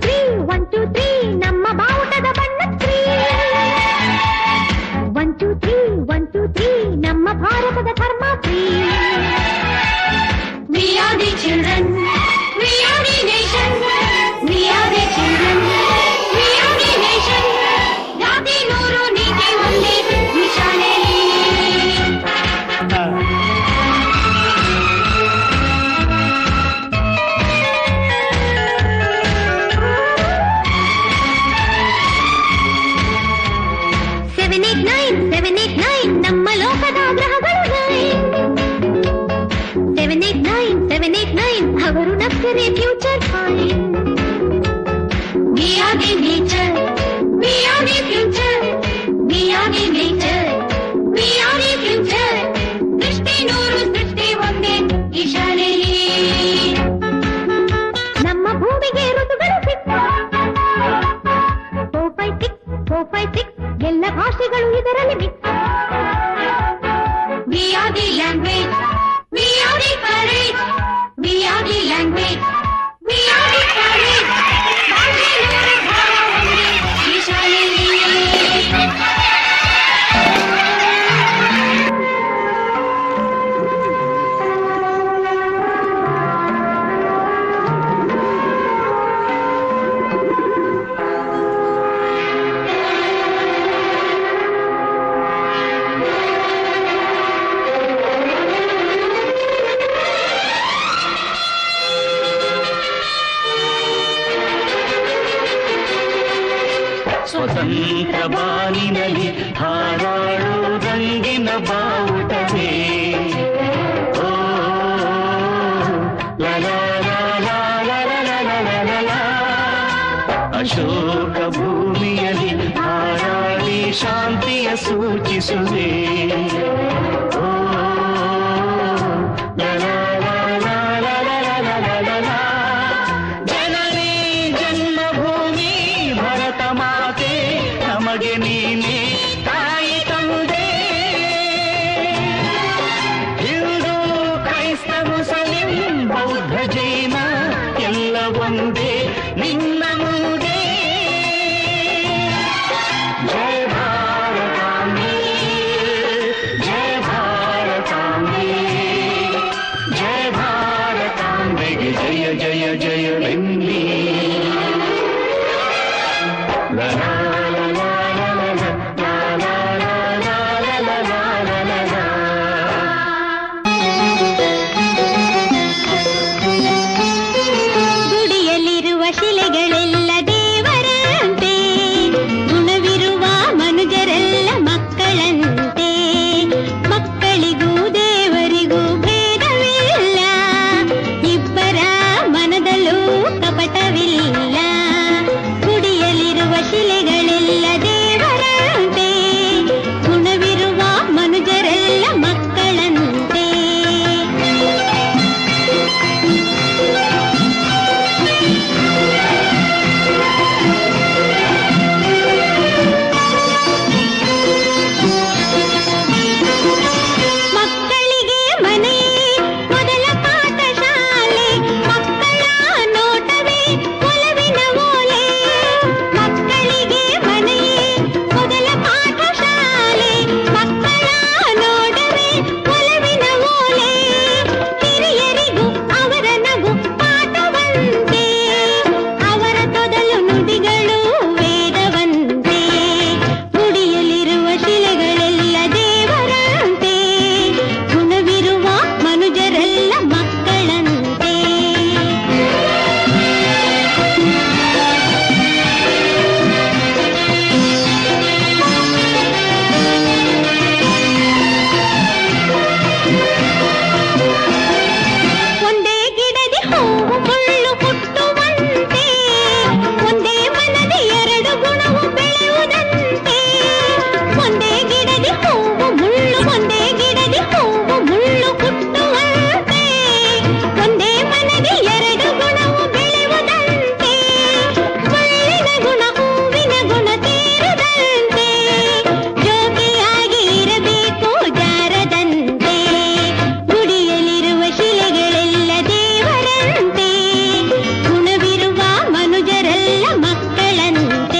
3 1 2 3 ನಮ್ಮ ಬಾವುಟದ ಬಣ್ಣ 3 1 2 3 1 2 3 ನಮ್ಮ ಭಾರತದ ಧರ್ಮ 3 We are the children, we are the nation, we are the children, we are the nation. ಜಾತಿ ನೂರು ನೀತಿ ಒಂದೇ ಈ ಶಾಲೆಯಲ್ಲಿ. 789 ನಮ್ಮ ಲೋಕದ ಗ್ರಹಗಳು 789 ಅವರು ನಕ್ಕರೆ future fine. We are the nature, we are the future, we are the nature, we are the future. ಸೃಷ್ಟಿ ನೂರು ಸೃಷ್ಟಿ ಒಂದೇ ಈ ಶಾಲೆಯಲ್ಲಿ. ನಮ್ಮ ಭೂಮಿಗೆ ಋತುಗಳು 456 ಎಲ್ಲ ಭಾಷೆಗಳು ಇದರಲ್ಲಿ mix. We are the language, we are the courage, we are the language, we are the courage. ಭಾಷೆ ನೂರು ಭಾವ ಒಂದೇ ಈ ಶಾಲೆಯಲ್ಲಿ. ಸ್ವತಂತ್ರ ಬಾನಿನಲ್ಲಿ ಹಾರಾಡೋ ರಂಗಿನ ಬಾವುಟವೇ ಓ ಅಶೋಕ ಭೂಮಿಯಲ್ಲಿ ಹಾರಾಡಿ ಶಾಂತಿಯ ಸೂಚಿಸುವೆ ಓ ಜನನಿ ಜನ್ಮಭೂಮಿ ಭರತ ಮಾತೆ ನಮಗೆ ನೀನೆ ತಾಯಿ ತಂದೆ. ಹಿಂದೂ ಕ್ರೈಸ್ತ ಮುಸ್ಲಿಂ ಬೌದ್ಧ ಜೈನ ಎಲ್ಲ ಒಂದೇ ನಿನ್ನ ಮುಂದೆ. ಜಯ ಭಾರತಾಂಬೆ, ಜಯ ಭಾರತಾಂಬೆ, ಜಯ ಭಾರತಾಂಬೆಗೆ ಜಯ ಜಯ ಜಯವೆನ್ನಿ. La